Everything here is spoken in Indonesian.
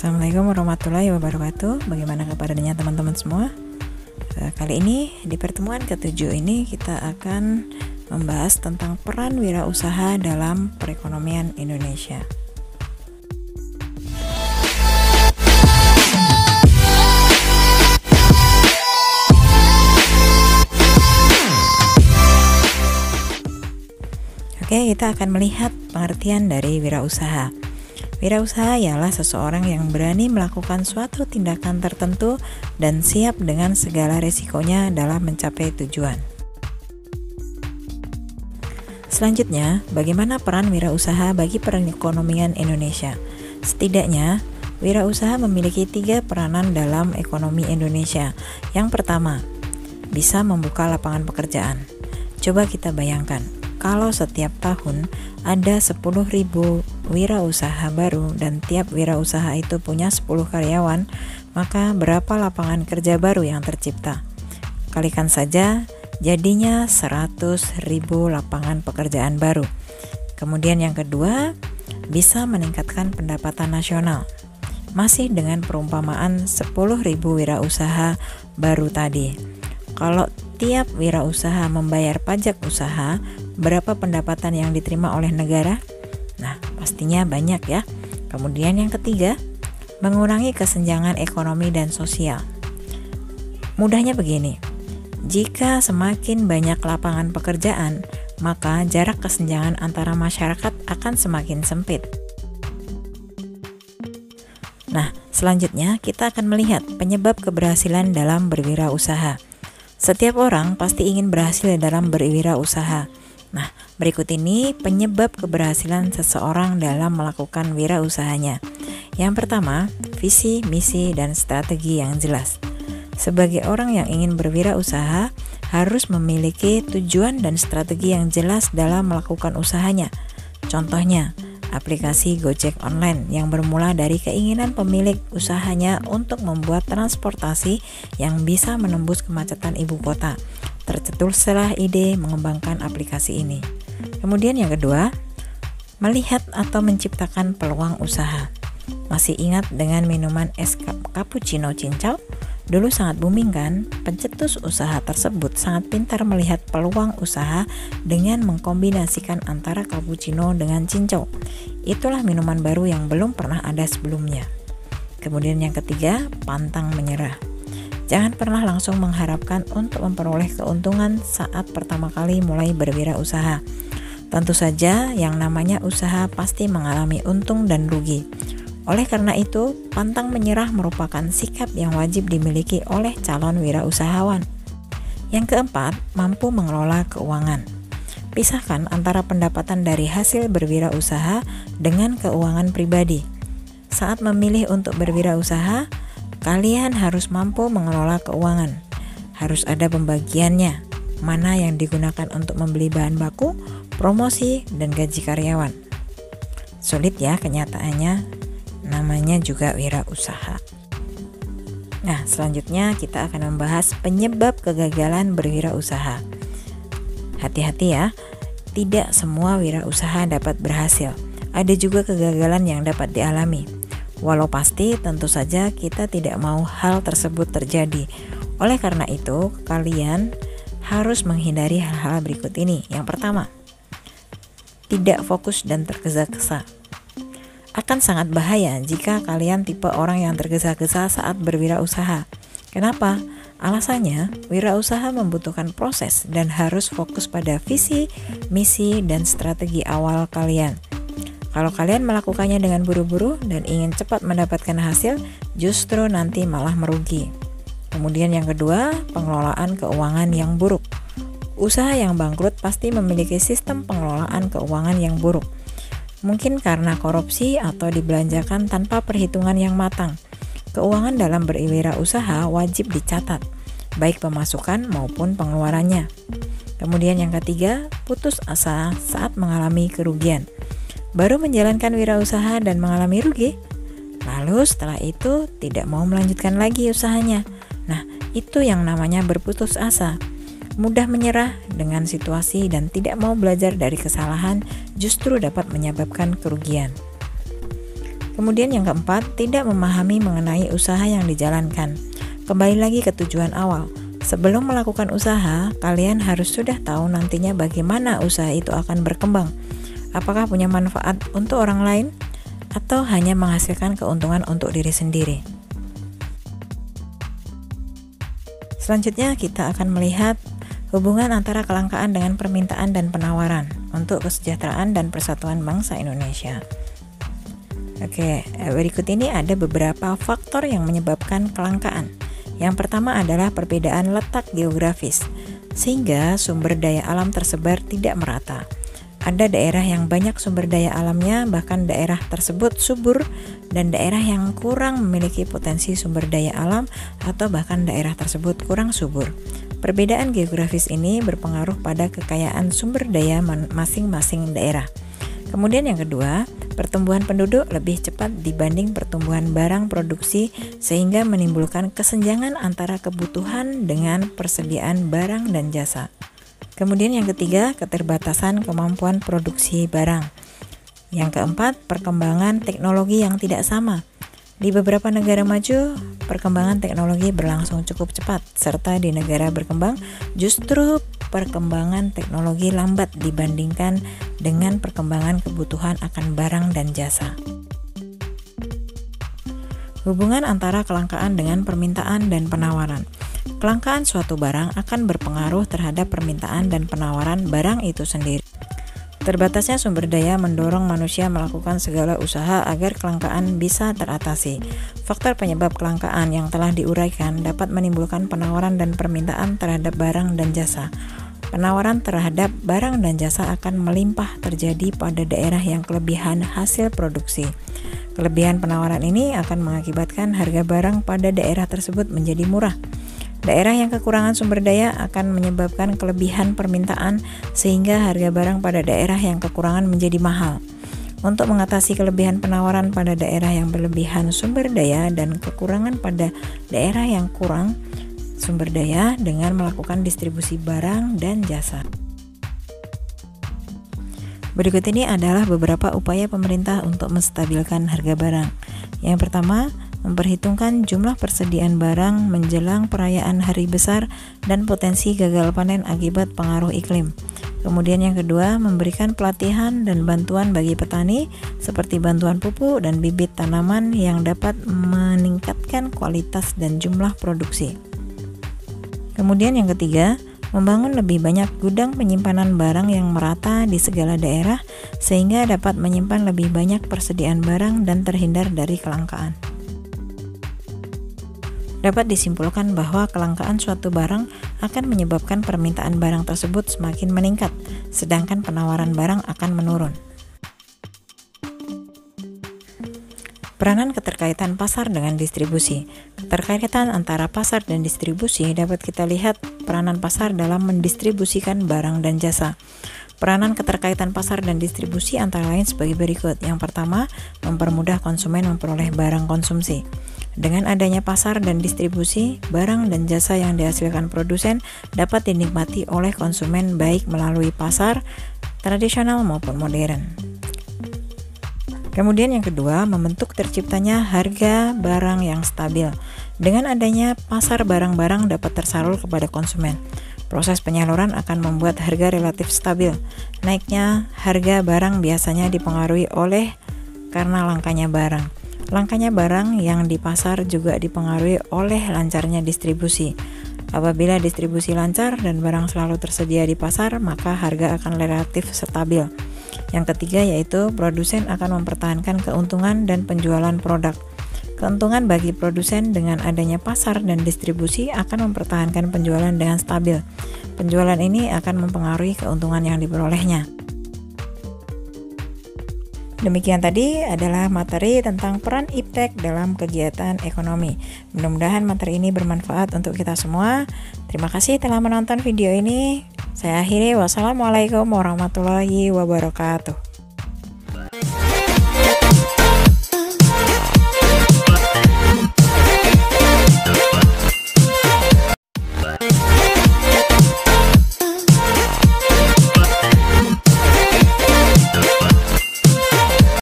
Assalamualaikum warahmatullahi wabarakatuh. Bagaimana kabarnya teman-teman semua? Kali ini di pertemuan ke-7 ini kita akan membahas tentang peran wirausaha dalam perekonomian Indonesia. Oke, kita akan melihat pengertian dari wirausaha. Wirausaha ialah seseorang yang berani melakukan suatu tindakan tertentu dan siap dengan segala resikonya dalam mencapai tujuan. Selanjutnya, bagaimana peran wirausaha bagi perekonomian Indonesia? Setidaknya, wirausaha memiliki 3 peranan dalam ekonomi Indonesia. Yang pertama, bisa membuka lapangan pekerjaan. Coba kita bayangkan, kalau setiap tahun ada 10.000 wirausaha baru dan tiap wirausaha itu punya 10 karyawan, maka berapa lapangan kerja baru yang tercipta? Kalikan saja, jadinya 100.000 lapangan pekerjaan baru. Kemudian yang kedua, bisa meningkatkan pendapatan nasional. Masih dengan perumpamaan 10.000 wirausaha baru tadi. Kalau tiap wirausaha membayar pajak usaha, berapa pendapatan yang diterima oleh negara? Nah, pastinya banyak ya. Kemudian yang ketiga, mengurangi kesenjangan ekonomi dan sosial. Mudahnya begini, jika semakin banyak lapangan pekerjaan, maka jarak kesenjangan antara masyarakat akan semakin sempit. Nah, selanjutnya kita akan melihat penyebab keberhasilan dalam berwirausaha. Setiap orang pasti ingin berhasil dalam berwirausaha. Nah, berikut ini penyebab keberhasilan seseorang dalam melakukan wirausahanya. Yang pertama, visi, misi, dan strategi yang jelas. Sebagai orang yang ingin berwirausaha, harus memiliki tujuan dan strategi yang jelas dalam melakukan usahanya. Contohnya, aplikasi Gojek online yang bermula dari keinginan pemilik usahanya untuk membuat transportasi yang bisa menembus kemacetan ibu kota. Tercetuslah ide mengembangkan aplikasi ini. Kemudian yang kedua, melihat atau menciptakan peluang usaha. Masih ingat dengan minuman es cappuccino cincau? Dulu sangat booming kan? Pencetus usaha tersebut sangat pintar melihat peluang usaha dengan mengkombinasikan antara cappuccino dengan cincau. Itulah minuman baru yang belum pernah ada sebelumnya. Kemudian yang ketiga, pantang menyerah. Jangan pernah langsung mengharapkan untuk memperoleh keuntungan saat pertama kali mulai berwirausaha. Tentu saja yang namanya usaha pasti mengalami untung dan rugi. Oleh karena itu, pantang menyerah merupakan sikap yang wajib dimiliki oleh calon wirausahawan. Yang keempat, mampu mengelola keuangan. Pisahkan antara pendapatan dari hasil berwirausaha dengan keuangan pribadi. Saat memilih untuk berwirausaha, kalian harus mampu mengelola keuangan. Harus ada pembagiannya, mana yang digunakan untuk membeli bahan baku, promosi, dan gaji karyawan. Sulit ya kenyataannya, namanya juga wirausaha. Nah, selanjutnya kita akan membahas penyebab kegagalan berwirausaha. Hati-hati ya, tidak semua wirausaha dapat berhasil. Ada juga kegagalan yang dapat dialami. Walau pasti tentu saja kita tidak mau hal tersebut terjadi. Oleh karena itu, kalian harus menghindari hal-hal berikut ini. Yang pertama, tidak fokus dan tergesa-gesa. Akan sangat bahaya jika kalian tipe orang yang tergesa-gesa saat berwirausaha. Kenapa? Alasannya, wirausaha membutuhkan proses dan harus fokus pada visi, misi, dan strategi awal kalian. Kalau kalian melakukannya dengan buru-buru dan ingin cepat mendapatkan hasil, justru nanti malah merugi. Kemudian yang kedua, pengelolaan keuangan yang buruk. Usaha yang bangkrut pasti memiliki sistem pengelolaan keuangan yang buruk. Mungkin karena korupsi atau dibelanjakan tanpa perhitungan yang matang. Keuangan dalam berwirausaha wajib dicatat, baik pemasukan maupun pengeluarannya. Kemudian yang ketiga, putus asa saat mengalami kerugian. Baru menjalankan wirausaha dan mengalami rugi, lalu setelah itu tidak mau melanjutkan lagi usahanya. Nah, itu yang namanya berputus asa. Mudah menyerah dengan situasi dan tidak mau belajar dari kesalahan justru dapat menyebabkan kerugian. Kemudian yang keempat, tidak memahami mengenai usaha yang dijalankan. Kembali lagi ke tujuan awal. Sebelum melakukan usaha, kalian harus sudah tahu nantinya bagaimana usaha itu akan berkembang. Apakah punya manfaat untuk orang lain atau hanya menghasilkan keuntungan untuk diri sendiri. Selanjutnya kita akan melihat hubungan antara kelangkaan dengan permintaan dan penawaran untuk kesejahteraan dan persatuan bangsa Indonesia. Oke, berikut ini ada beberapa faktor yang menyebabkan kelangkaan. Yang pertama adalah perbedaan letak geografis, sehingga sumber daya alam tersebar tidak merata. Ada daerah yang banyak sumber daya alamnya, bahkan daerah tersebut subur, dan daerah yang kurang memiliki potensi sumber daya alam, atau bahkan daerah tersebut kurang subur. Perbedaan geografis ini berpengaruh pada kekayaan sumber daya masing-masing daerah. Kemudian yang kedua, pertumbuhan penduduk lebih cepat dibanding pertumbuhan barang produksi sehingga menimbulkan kesenjangan antara kebutuhan dengan persediaan barang dan jasa. Kemudian yang ketiga, keterbatasan kemampuan produksi barang. Yang keempat, perkembangan teknologi yang tidak sama. Di beberapa negara maju, perkembangan teknologi berlangsung cukup cepat, serta di negara berkembang justru perkembangan teknologi lambat dibandingkan dengan perkembangan kebutuhan akan barang dan jasa. Hubungan antara kelangkaan dengan permintaan dan penawaran. Kelangkaan suatu barang akan berpengaruh terhadap permintaan dan penawaran barang itu sendiri. Terbatasnya sumber daya mendorong manusia melakukan segala usaha agar kelangkaan bisa teratasi. Faktor penyebab kelangkaan yang telah diuraikan dapat menimbulkan penawaran dan permintaan terhadap barang dan jasa. Penawaran terhadap barang dan jasa akan melimpah terjadi pada daerah yang kelebihan hasil produksi. Kelebihan penawaran ini akan mengakibatkan harga barang pada daerah tersebut menjadi murah. Daerah yang kekurangan sumber daya akan menyebabkan kelebihan permintaan sehingga harga barang pada daerah yang kekurangan menjadi mahal. Untuk mengatasi kelebihan penawaran pada daerah yang berlebihan sumber daya dan kekurangan pada daerah yang kurang sumber daya dengan melakukan distribusi barang dan jasa. Berikut ini adalah beberapa upaya pemerintah untuk menstabilkan harga barang. Yang pertama, memperhitungkan jumlah persediaan barang menjelang perayaan hari besar dan potensi gagal panen akibat pengaruh iklim. Kemudian yang kedua, memberikan pelatihan dan bantuan bagi petani seperti bantuan pupuk dan bibit tanaman yang dapat meningkatkan kualitas dan jumlah produksi. Kemudian yang ketiga, membangun lebih banyak gudang penyimpanan barang yang merata di segala daerah sehingga dapat menyimpan lebih banyak persediaan barang dan terhindar dari kelangkaan. Dapat disimpulkan bahwa kelangkaan suatu barang akan menyebabkan permintaan barang tersebut semakin meningkat, sedangkan penawaran barang akan menurun. Peranan keterkaitan pasar dengan distribusi. Keterkaitan antara pasar dan distribusi dapat kita lihat peranan pasar dalam mendistribusikan barang dan jasa. Peranan keterkaitan pasar dan distribusi antara lain sebagai berikut. Yang pertama, mempermudah konsumen memperoleh barang konsumsi. Dengan adanya pasar dan distribusi, barang dan jasa yang dihasilkan produsen dapat dinikmati oleh konsumen baik melalui pasar tradisional maupun modern. Kemudian yang kedua, membentuk terciptanya harga barang yang stabil. Dengan adanya pasar barang-barang dapat tersalur kepada konsumen. Proses penyaluran akan membuat harga relatif stabil. Naiknya harga barang biasanya dipengaruhi oleh karena langkanya barang. Langkanya barang yang di pasar juga dipengaruhi oleh lancarnya distribusi. Apabila distribusi lancar dan barang selalu tersedia di pasar, maka harga akan relatif stabil. Yang ketiga yaitu produsen akan mempertahankan keuntungan dan penjualan produk. Keuntungan bagi produsen dengan adanya pasar dan distribusi akan mempertahankan penjualan dengan stabil. Penjualan ini akan mempengaruhi keuntungan yang diperolehnya. Demikian tadi adalah materi tentang peran iptek dalam kegiatan ekonomi. Mudah-mudahan materi ini bermanfaat untuk kita semua. Terima kasih telah menonton video ini. Saya akhiri. Wassalamualaikum warahmatullahi wabarakatuh.